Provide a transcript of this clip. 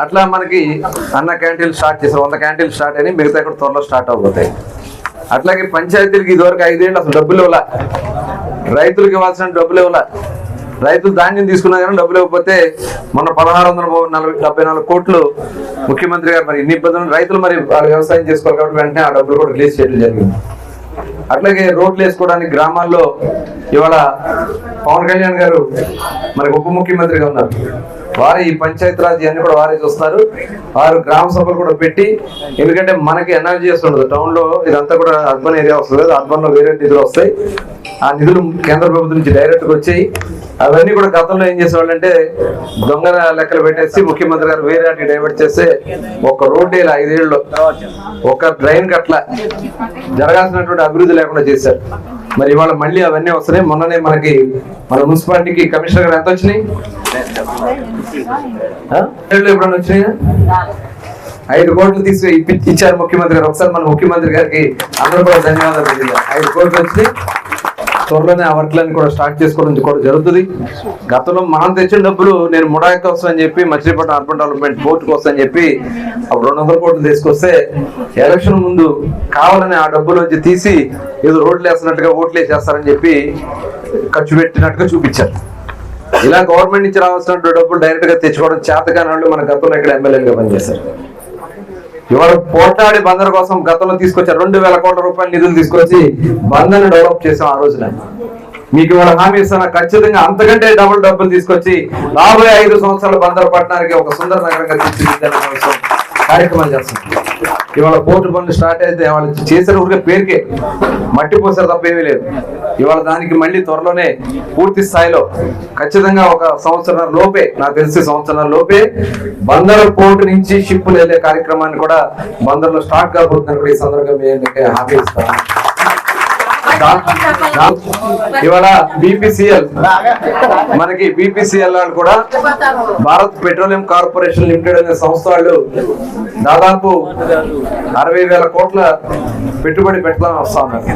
అట్లా మనకి అన్న క్యాంటీన్లు స్టార్ట్ చేశారు. 100 క్యాంటీన్లు స్టార్ట్ అయినాయి, మిగతా కూడా త్వరలో స్టార్ట్ అవుతాయి. అట్లాగే పంచాయతీలకు ఇదివరకు 5 ఏళ్ళు అసలు డబ్బులు ఇవ్వాల, రైతులకు ఇవ్వాల్సిన డబ్బులు ఇవ్వాల. రైతులు ధాన్యం తీసుకున్నా కానీ డబ్బులు ఇవ్వకపోతే మొన్న 1674 కోట్లు ముఖ్యమంత్రి గారు మరి ఇన్ని ఇబ్బందులు, రైతులు మరి వాళ్ళు వ్యవసాయం చేసుకోవాలి కాబట్టి వెంటనే ఆ డబ్బులు కూడా రిలీజ్ చేయడం జరిగింది. అట్లాగే రోడ్లు వేసుకోవడానికి గ్రామాల్లో ఇవాళ పవన్ కళ్యాణ్ గారు మనకి ఉప ముఖ్యమంత్రిగా ఉన్నారు. వారు ఈ పంచాయతీరాజ్ అన్ని కూడా వారే చూస్తారు. వారు గ్రామ సభలు కూడా పెట్టి, ఎందుకంటే మనకి ఎన్ఆర్జీఎస్ ఉండదు టౌన్ లో, ఇదంతా కూడా అర్బన్ ఏరియా వస్తుంది కదా, అర్బన్ లో వేరే నిధులు వస్తాయి. ఆ నిధులు కేంద్ర ప్రభుత్వం నుంచి డైరెక్ట్ గా వచ్చాయి. అవన్నీ కూడా గతంలో ఏం చేసేవాళ్ళు అంటే దొంగ లెక్కలు పెట్టేసి ముఖ్యమంత్రి గారు వేరే వాటికి డైవర్ట్ చేస్తే ఒక్క రోడ్డు ఇలా 5 ఏళ్ళలో ఒక్క డ్రైన్ కట్ల జరగాల్సినటువంటి అభివృద్ధి లేకుండా చేశారు. మరి ఇవాళ మళ్ళీ అవన్నీ వస్తున్నాయి. మొన్ననే మనకి మన మున్సిపాలిటీకి కమిషనర్ గారు ఎంత వచ్చినాయి, ఎప్పుడన్నా వచ్చినాయి? 5 కోట్లు తీసి ఇచ్చారు ముఖ్యమంత్రి గారు. ఒకసారి మన ముఖ్యమంత్రి గారికి అందరూ కూడా ధన్యవాదాలు తెలియదు. 5 కోట్లు వచ్చినాయి. త్వరలోనే ఆ వర్క్లన్నీ కూడా స్టార్ట్ చేసుకోవడం కూడా జరుగుతుంది. గతంలో మనం తెచ్చిన డబ్బులు నేను ముడాయి కోసం అని చెప్పి మచిలీపట్నం అర్బన్ డెవలప్మెంట్ బోర్డు కోసం అని చెప్పి 200 కోట్లు తీసుకొస్తే ఎలక్షన్ ముందు కావాలని ఆ డబ్బులు వచ్చి తీసి ఏదో రోడ్లు వేస్తున్నట్టుగా ఓట్లు వేసేస్తారని చెప్పి ఖర్చు పెట్టినట్టుగా చూపించారు. ఇలా గవర్నమెంట్ నుంచి రావాల్సిన డబ్బులు డైరెక్ట్ గా తెచ్చుకోవడం చేతకాని వాళ్ళు మన గతంలో ఇక్కడ ఎమ్మెల్యేలుగా పనిచేశారు. ఇవాళ పోటాడి బందర్ కోసం గతంలో తీసుకొచ్చారు 2000 కోట్ల రూపాయల నిధులు తీసుకొచ్చి బందర్ని డెవలప్ చేసాం ఆ రోజున. మీకు ఇవాళ హామీ ఇస్తున్నా, ఖచ్చితంగా అంతకంటే డబ్బులు తీసుకొచ్చి రాబోయే 5 సంవత్సరాల బందర్ పట్టణానికి ఒక సుందర నగరంగా తీర్చిదిద్దాల కోసం కార్యక్రమాలు చేస్తాం. ఇవాళ పోర్టు పనులు స్టార్ట్ అయితే వాళ్ళు చేసిన ఊరికే పేరుకే మట్టి పోసారు తప్ప ఏమీ లేదు. ఇవాళ దానికి మళ్ళీ త్వరలోనే పూర్తి స్థాయిలో ఖచ్చితంగా ఒక సంవత్సరం లోపే, నాకు తెలిసి సంవత్సరం లోపే బందర్ పోర్టు నుంచి షిప్పులు వెళ్ళే కార్యక్రమాన్ని కూడా బందర్లో స్టార్ట్ కాబోతుందని కూడా ఈ సందర్భంగా హామీ ఇస్తాను. ఇవాళ బీపీసీఎల్ మనకి బీపీసీఎల్ వాళ్ళు కూడా భారత్ పెట్రోలియం కార్పొరేషన్ లిమిటెడ్ అనే సంస్థ వాళ్ళు దాదాపు 60,000 కోట్ల పెట్టుబడి పెట్టాలని వస్తా ఉన్నారు.